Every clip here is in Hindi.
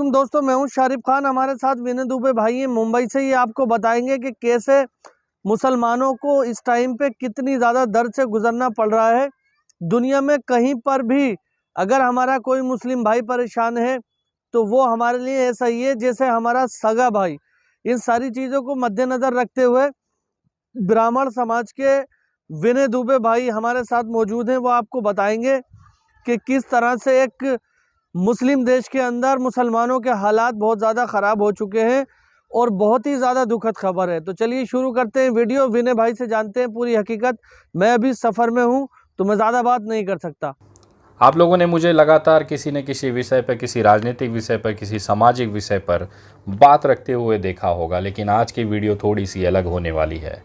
वालेकुम दोस्तों, मैं हूं शारिफ खान। हमारे साथ विनय दुबे भाई हैं मुंबई से। ये आपको बताएंगे कि कैसे मुसलमानों को इस टाइम पे कितनी ज़्यादा दर्द से गुजरना पड़ रहा है। दुनिया में कहीं पर भी अगर हमारा कोई मुस्लिम भाई परेशान है तो वो हमारे लिए ऐसा ही है जैसे हमारा सगा भाई। इन सारी चीज़ों को मद्देनज़र रखते हुए ब्राह्मण समाज के विनय दुबे भाई हमारे साथ मौजूद हैं। वो आपको बताएंगे कि किस तरह से एक मुस्लिम देश के अंदर मुसलमानों के हालात बहुत ज़्यादा ख़राब हो चुके हैं और बहुत ही ज़्यादा दुखद खबर है। तो चलिए शुरू करते हैं वीडियो। विनय भाई से जानते हैं पूरी हकीकत। मैं अभी सफ़र में हूं तो मैं ज़्यादा बात नहीं कर सकता। आप लोगों ने मुझे लगातार किसी न किसी विषय पर, किसी राजनीतिक विषय पर, किसी सामाजिक विषय पर बात रखते हुए देखा होगा, लेकिन आज की वीडियो थोड़ी सी अलग होने वाली है।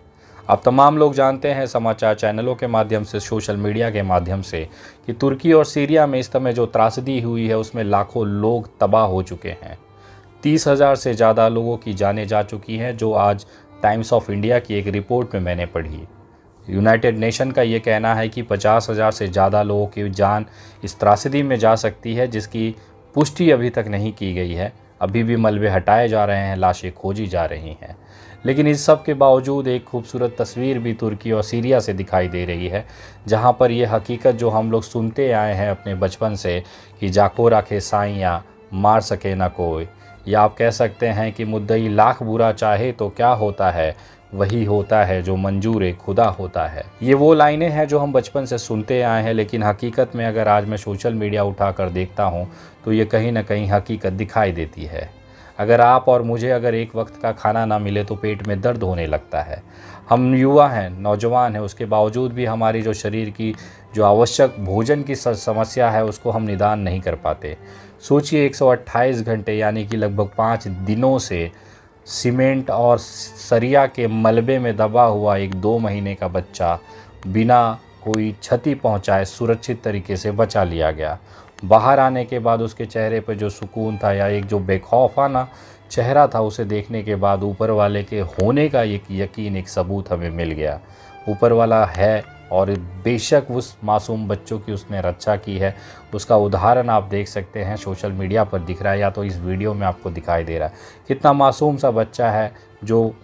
अब तमाम लोग जानते हैं समाचार चैनलों के माध्यम से, सोशल मीडिया के माध्यम से, कि तुर्की और सीरिया में इस समय जो त्रासदी हुई है उसमें लाखों लोग तबाह हो चुके हैं। 30,000 से ज़्यादा लोगों की जानें जा चुकी हैं, जो आज टाइम्स ऑफ इंडिया की एक रिपोर्ट में मैंने पढ़ी। यूनाइटेड नेशन का ये कहना है कि 50,000 से ज़्यादा लोगों की जान इस त्रासदी में जा सकती है, जिसकी पुष्टि अभी तक नहीं की गई है। अभी भी मलबे हटाए जा रहे हैं, लाशें खोजी जा रही हैं। लेकिन इस सब के बावजूद एक खूबसूरत तस्वीर भी तुर्की और सीरिया से दिखाई दे रही है, जहां पर यह हकीकत जो हम लोग सुनते आए हैं अपने बचपन से कि जाको राखे साइयाँ मार सके ना कोई, या आप कह सकते हैं कि मुद्दई लाख बुरा चाहे तो क्या होता है, वही होता है जो मंजूर खुदा होता है। ये वो लाइनें हैं जो हम बचपन से सुनते आए हैं, लेकिन हकीकत में अगर आज मैं सोशल मीडिया उठाकर देखता हूँ तो ये कहीं ना कहीं हकीकत दिखाई देती है। अगर आप और मुझे अगर एक वक्त का खाना ना मिले तो पेट में दर्द होने लगता है। हम युवा हैं, नौजवान हैं, उसके बावजूद भी हमारी जो शरीर की जो आवश्यक भोजन की समस्या है उसको हम निदान नहीं कर पाते। सोचिए 128 घंटे यानी कि लगभग 5 दिनों से सीमेंट और सरिया के मलबे में दबा हुआ एक 2 महीने का बच्चा बिना कोई क्षति पहुंचाए सुरक्षित तरीके से बचा लिया गया। बाहर आने के बाद उसके चेहरे पर जो सुकून था या एक जो बेखौफाना चेहरा था, उसे देखने के बाद ऊपर वाले के होने का एक यकीन, एक सबूत हमें मिल गया। ऊपर वाला है और बेशक उस मासूम बच्चों की उसने रक्षा की है। उसका उदाहरण आप देख सकते हैं, सोशल मीडिया पर दिख रहा है या तो इस वीडियो में आपको दिखाई दे रहा है। कितना मासूम सा बच्चा है जो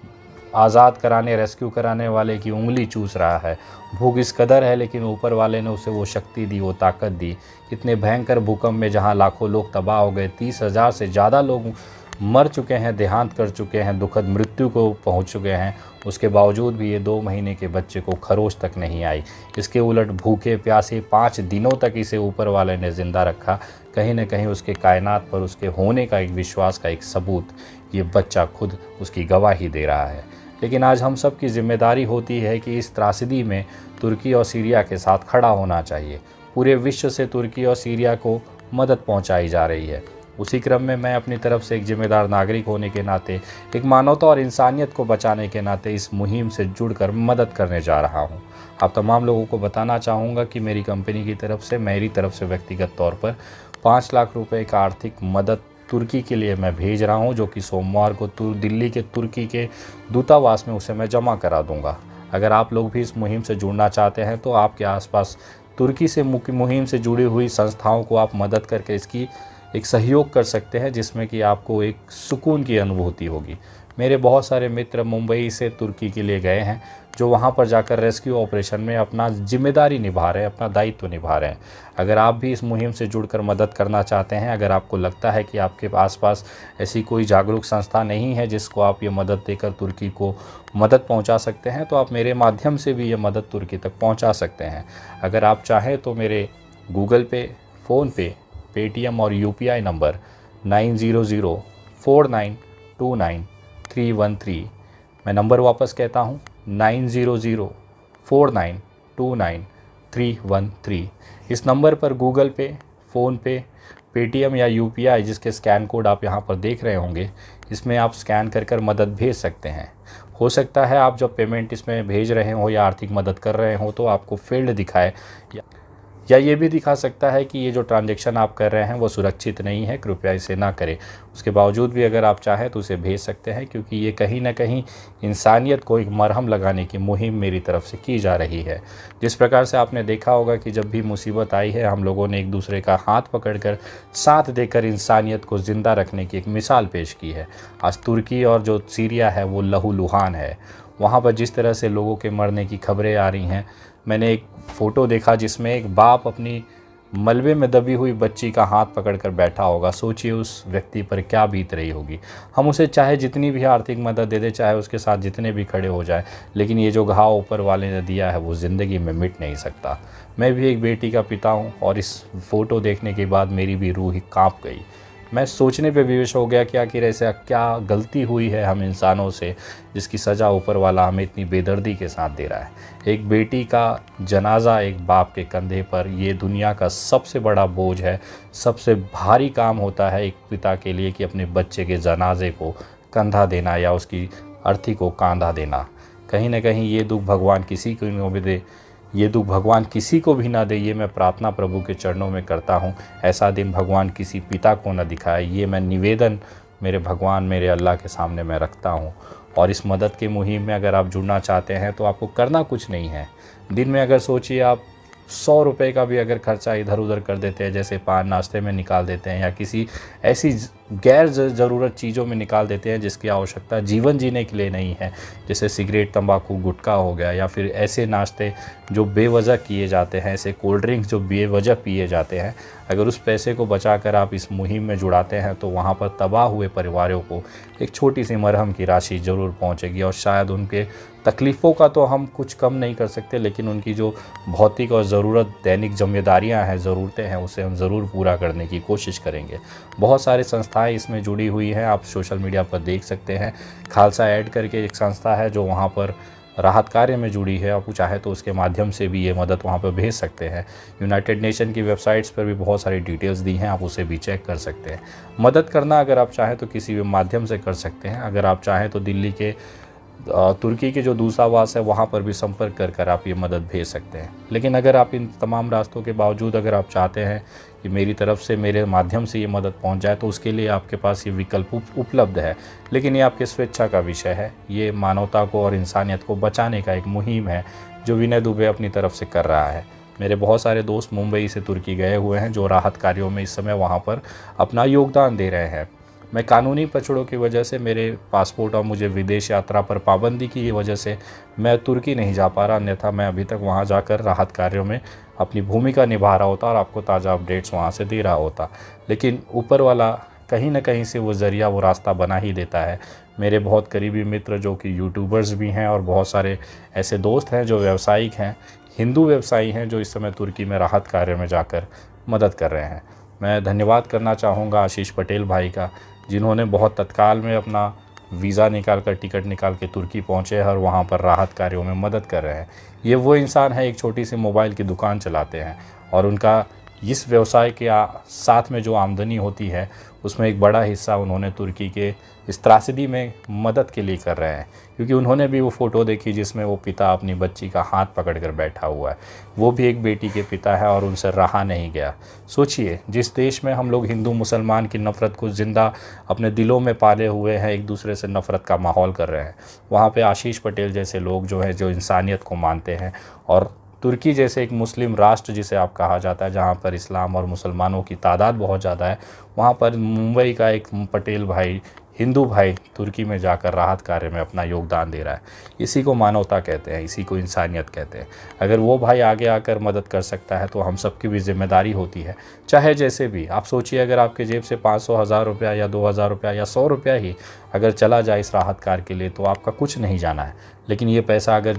आज़ाद कराने, रेस्क्यू कराने वाले की उंगली चूस रहा है। भूख इस कदर है, लेकिन ऊपर वाले ने उसे वो शक्ति दी, वो ताकत दी। कितने भयंकर भूकंप में जहाँ लाखों लोग तबाह हो गए, 30,000 से ज़्यादा लोग मर चुके हैं, देहांत कर चुके हैं, दुखद मृत्यु को पहुंच चुके हैं, उसके बावजूद भी ये 2 महीने के बच्चे को खरोच तक नहीं आई। इसके उलट भूखे प्यासे 5 दिनों तक इसे ऊपर वाले ने ज़िंदा रखा। कहीं न कहीं उसके कायनात पर उसके होने का एक विश्वास का एक सबूत ये बच्चा खुद उसकी गवाही दे रहा है। लेकिन आज हम सब की जिम्मेदारी होती है कि इस त्रासदी में तुर्की और सीरिया के साथ खड़ा होना चाहिए। पूरे विश्व से तुर्की और सीरिया को मदद पहुंचाई जा रही है। उसी क्रम में मैं अपनी तरफ से एक जिम्मेदार नागरिक होने के नाते, एक मानवता और इंसानियत को बचाने के नाते इस मुहिम से जुड़कर मदद करने जा रहा हूं। आप तमाम लोगों को बताना चाहूँगा कि मेरी कंपनी की तरफ से, मेरी तरफ से व्यक्तिगत तौर पर 5 लाख रुपए का आर्थिक मदद तुर्की के लिए मैं भेज रहा हूं, जो कि सोमवार को दिल्ली के तुर्की के दूतावास में उसे मैं जमा करा दूंगा। अगर आप लोग भी इस मुहिम से जुड़ना चाहते हैं तो आपके आसपास तुर्की से मुहिम से जुड़ी हुई संस्थाओं को आप मदद करके इसकी एक सहयोग कर सकते हैं, जिसमें कि आपको एक सुकून की अनुभूति होगी। मेरे बहुत सारे मित्र मुंबई से तुर्की के लिए गए हैं, जो वहां पर जाकर रेस्क्यू ऑपरेशन में अपना जिम्मेदारी निभा रहे हैं, अपना दायित्व निभा रहे हैं। अगर आप भी इस मुहिम से जुड़कर मदद करना चाहते हैं, अगर आपको लगता है कि आपके आसपास ऐसी कोई जागरूक संस्था नहीं है जिसको आप ये मदद देकर तुर्की को मदद पहुंचा सकते हैं, तो आप मेरे माध्यम से भी ये मदद तुर्की तक पहुंचा सकते हैं। अगर आप चाहें तो मेरे गूगल पे, फ़ोनपे, पेटीएम और UPI नंबर 9004929 मैं नंबर वापस कहता हूँ 9004929 इस नंबर पर गूगल पे, फ़ोनपे, पेटीएम या UPI, जिसके स्कैन कोड आप यहाँ पर देख रहे होंगे, इसमें आप स्कैन कर मदद भेज सकते हैं। हो सकता है आप जब पेमेंट इसमें भेज रहे हो या आर्थिक मदद कर रहे हो तो आपको फील्ड दिखाए या ये भी दिखा सकता है कि ये जो ट्रांजैक्शन आप कर रहे हैं वो सुरक्षित नहीं है, कृपया इसे ना करें। उसके बावजूद भी अगर आप चाहें तो उसे भेज सकते हैं, क्योंकि ये कहीं ना कहीं इंसानियत को एक मरहम लगाने की मुहिम मेरी तरफ से की जा रही है। जिस प्रकार से आपने देखा होगा कि जब भी मुसीबत आई है हम लोगों ने एक दूसरे का हाथ पकड़कर साथ देकर इंसानियत को ज़िंदा रखने की एक मिसाल पेश की है। आज तुर्की और जो सीरिया है वो लहूलुहान है। वहाँ पर जिस तरह से लोगों के मरने की खबरें आ रही हैं, मैंने एक फ़ोटो देखा जिसमें एक बाप अपनी मलबे में दबी हुई बच्ची का हाथ पकड़कर बैठा होगा। सोचिए उस व्यक्ति पर क्या बीत रही होगी। हम उसे चाहे जितनी भी आर्थिक मदद दे दें, चाहे उसके साथ जितने भी खड़े हो जाए, लेकिन ये जो घाव ऊपर वाले ने दिया है वो ज़िंदगी में मिट नहीं सकता। मैं भी एक बेटी का पिता हूँ और इस फ़ोटो देखने के बाद मेरी भी रूह ही काँप गई। मैं सोचने पे विवश हो गया कि आखिर ऐसा क्या गलती हुई है हम इंसानों से, जिसकी सज़ा ऊपर वाला हमें इतनी बेदर्दी के साथ दे रहा है। एक बेटी का जनाजा एक बाप के कंधे पर, ये दुनिया का सबसे बड़ा बोझ है। सबसे भारी काम होता है एक पिता के लिए कि अपने बच्चे के जनाजे को कंधा देना या उसकी अर्थी को कांधा देना। कहीं ना कहीं ये दुख भगवान किसी को न भी दे, ये दुख भगवान किसी को भी ना दे, ये मैं प्रार्थना प्रभु के चरणों में करता हूँ। ऐसा दिन भगवान किसी पिता को न दिखाए, ये मैं निवेदन मेरे भगवान, मेरे अल्लाह के सामने मैं रखता हूँ। और इस मदद की मुहिम में अगर आप जुड़ना चाहते हैं तो आपको करना कुछ नहीं है। दिन में अगर सोचिए आप 100 रुपये का भी अगर खर्चा इधर उधर कर देते हैं, जैसे पान नाश्ते में निकाल देते हैं या किसी ऐसी गैर ज़रूरत चीज़ों में निकाल देते हैं जिसकी आवश्यकता जीवन जीने के लिए नहीं है, जैसे सिगरेट, तंबाकू, गुटखा हो गया, या फिर ऐसे नाश्ते जो बेवजह किए जाते हैं, ऐसे कोल्ड ड्रिंक्स जो बेवजह पिए जाते हैं, अगर उस पैसे को बचाकर आप इस मुहिम में जुड़ाते हैं तो वहाँ पर तबाह हुए परिवारों को एक छोटी सी मरहम की राशि ज़रूर पहुँचेगी। और शायद उनके तकलीफ़ों का तो हम कुछ कम नहीं कर सकते, लेकिन उनकी जो भौतिक और ज़रूरत दैनिक जिम्मेदारियां हैं, ज़रूरतें हैं, उसे हम ज़रूर पूरा करने की कोशिश करेंगे। बहुत सारे संस्थाएं इसमें जुड़ी हुई हैं, आप सोशल मीडिया पर देख सकते हैं। खालसा ऐड करके एक संस्था है जो वहाँ पर राहत कार्य में जुड़ी है, आप चाहे तो उसके माध्यम से भी ये मदद वहाँ पर भेज सकते हैं। यूनाइटेड नेशन की वेबसाइट्स पर भी बहुत सारी डिटेल्स दी हैं, आप उसे भी चेक कर सकते हैं। मदद करना अगर आप चाहें तो किसी भी माध्यम से कर सकते हैं। अगर आप चाहें तो दिल्ली के तुर्की के जो दूतावास है वहाँ पर भी संपर्क कर आप ये मदद भेज सकते हैं। लेकिन अगर आप इन तमाम रास्तों के बावजूद अगर आप चाहते हैं कि मेरी तरफ से, मेरे माध्यम से ये मदद पहुँच जाए, तो उसके लिए आपके पास ये विकल्प उपलब्ध है। लेकिन ये आपके स्वेच्छा का विषय है। ये मानवता को और इंसानियत को बचाने का एक मुहिम है जो विनय दुबे अपनी तरफ से कर रहा है। मेरे बहुत सारे दोस्त मुंबई से तुर्की गए हुए हैं जो राहत कार्यों में इस समय वहाँ पर अपना योगदान दे रहे हैं। मैं कानूनी पचड़ों की वजह से, मेरे पासपोर्ट और मुझे विदेश यात्रा पर पाबंदी की वजह से मैं तुर्की नहीं जा पा रहा, अन्यथा मैं अभी तक वहाँ जाकर राहत कार्यों में अपनी भूमिका निभा रहा होता और आपको ताज़ा अपडेट्स वहाँ से दे रहा होता। लेकिन ऊपर वाला कहीं ना कहीं से वो ज़रिया, वो रास्ता बना ही देता है। मेरे बहुत करीबी मित्र जो कि यूट्यूबर्स भी हैं और बहुत सारे ऐसे दोस्त हैं जो व्यावसायिक हैं, हिंदू व्यवसायी हैं, जो इस समय तुर्की में राहत कार्य में जाकर मदद कर रहे हैं। मैं धन्यवाद करना चाहूँगा आशीष पटेल भाई का, जिन्होंने बहुत तत्काल में अपना वीज़ा निकाल कर, टिकट निकाल के तुर्की पहुँचे हैं और वहाँ पर राहत कार्यों में मदद कर रहे हैं। ये वो इंसान है, एक छोटी सी मोबाइल की दुकान चलाते हैं और उनका इस व्यवसाय के साथ में जो आमदनी होती है उसमें एक बड़ा हिस्सा उन्होंने तुर्की के इस त्रासदी में मदद के लिए कर रहे हैं। क्योंकि उन्होंने भी वो फ़ोटो देखी जिसमें वो पिता अपनी बच्ची का हाथ पकड़कर बैठा हुआ है। वो भी एक बेटी के पिता है और उनसे रहा नहीं गया। सोचिए, जिस देश में हम लोग हिंदू मुसलमान की नफ़रत को ज़िंदा अपने दिलों में पाले हुए हैं, एक दूसरे से नफ़रत का माहौल कर रहे हैं, वहाँ पे आशीष पटेल जैसे लोग जो हैं, जो इंसानियत को मानते हैं, और तुर्की जैसे एक मुस्लिम राष्ट्र जिसे आप कहा जाता है, जहाँ पर इस्लाम और मुसलमानों की तादाद बहुत ज़्यादा है, वहाँ पर मुंबई का एक पटेल भाई, हिंदू भाई तुर्की में जाकर राहत कार्य में अपना योगदान दे रहा है। इसी को मानवता कहते हैं, इसी को इंसानियत कहते हैं। अगर वो भाई आगे आकर मदद कर सकता है तो हम सबकी भी जिम्मेदारी होती है, चाहे जैसे भी। आप सोचिए, अगर आपके जेब से 500, 1000 रुपया या 2000 रुपया या 100 रुपया ही अगर चला जाए इस राहत कार्य के लिए, तो आपका कुछ नहीं जाना है। लेकिन ये पैसा अगर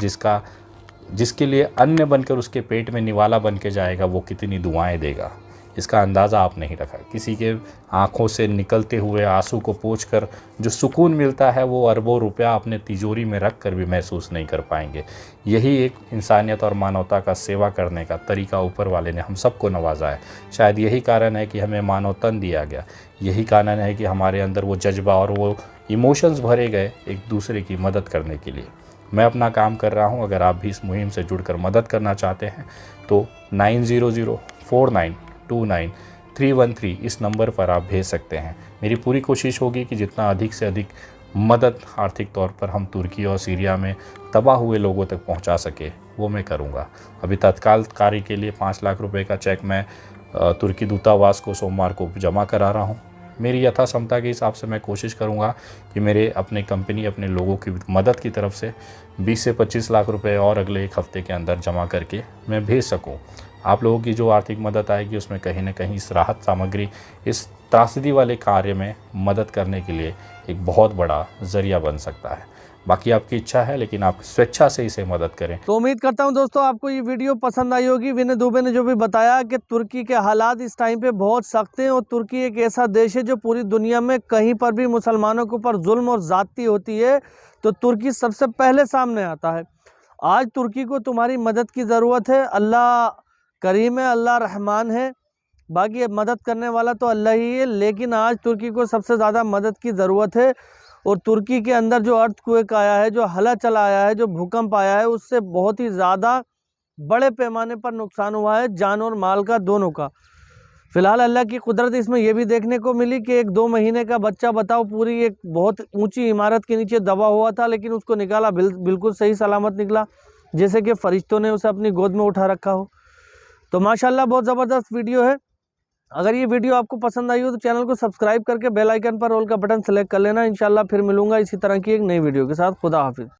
जिसके लिए अन्न बनकर उसके पेट में निवाला बन के जाएगा, वो कितनी दुआएं देगा, इसका अंदाज़ा आप नहीं रखा। किसी के आंखों से निकलते हुए आंसू को पोंछकर जो सुकून मिलता है, वो अरबों रुपया अपने तिजोरी में रख कर भी महसूस नहीं कर पाएंगे। यही एक इंसानियत और मानवता का सेवा करने का तरीका ऊपर वाले ने हम सबको नवाजा है। शायद यही कारण है कि हमें मानव तन दिया गया। यही कारण है कि हमारे अंदर वो जज्बा और वो इमोशंस भरे गए एक दूसरे की मदद करने के लिए। मैं अपना काम कर रहा हूं। अगर आप भी इस मुहिम से जुड़कर मदद करना चाहते हैं तो 9004929313 इस नंबर पर आप भेज सकते हैं। मेरी पूरी कोशिश होगी कि जितना अधिक से अधिक मदद आर्थिक तौर पर हम तुर्की और सीरिया में तबाह हुए लोगों तक पहुंचा सके वो मैं करूंगा। अभी तत्काल कार्य के लिए 5 लाख रुपए का चेक मैं तुर्की दूतावास को सोमवार को जमा करा रहा हूं। मेरी यथाक्षमता के हिसाब से मैं कोशिश करूंगा कि मेरे अपने कंपनी अपने लोगों की मदद की तरफ से 20 से 25 लाख रुपए और अगले 1 हफ्ते के अंदर जमा करके मैं भेज सकूं। आप लोगों की जो आर्थिक मदद आएगी उसमें कहीं ना कहीं इस राहत सामग्री, इस त्रासदी वाले कार्य में मदद करने के लिए एक बहुत बड़ा ज़रिया बन सकता है। बाकी आपकी इच्छा है, लेकिन आप स्वेच्छा से इसे मदद करें। तो उम्मीद करता हूं दोस्तों आपको ये वीडियो पसंद आई होगी। विनय दुबे ने जो भी बताया कि तुर्की के हालात इस टाइम पे बहुत सख्त हैं और तुर्की एक ऐसा देश है जो पूरी दुनिया में कहीं पर भी मुसलमानों के ऊपर जुल्म और ज़्यादती होती है तो तुर्की सबसे पहले सामने आता है। आज तुर्की को तुम्हारी मदद की ज़रूरत है। अल्लाह करीम है, अल्लाह रहमान है, बाकी मदद करने वाला तो अल्लाह ही है, लेकिन आज तुर्की को सबसे ज़्यादा मदद की ज़रूरत है। और तुर्की के अंदर जो अर्थक्वेक आया है, जो हलचल आया है, जो भूकंप आया है, उससे बहुत ही ज़्यादा बड़े पैमाने पर नुकसान हुआ है, जान और माल का, दोनों का। फिलहाल अल्लाह की कुदरत इसमें यह भी देखने को मिली कि 1-2 महीने का बच्चा बताओ पूरी एक बहुत ऊंची इमारत के नीचे दबा हुआ था, लेकिन उसको निकाला बिल्कुल सही सलामत निकला, जैसे कि फरिश्तों ने उसे अपनी गोद में उठा रखा हो। तो माशाल्लाह बहुत ज़बरदस्त वीडियो है। अगर ये वीडियो आपको पसंद आई हो तो चैनल को सब्सक्राइब करके बेल आइकन पर ऑल का बटन सेलेक्ट कर लेना। इंशाल्लाह फिर मिलूंगा इसी तरह की एक नई वीडियो के साथ। खुदा हाफिज़।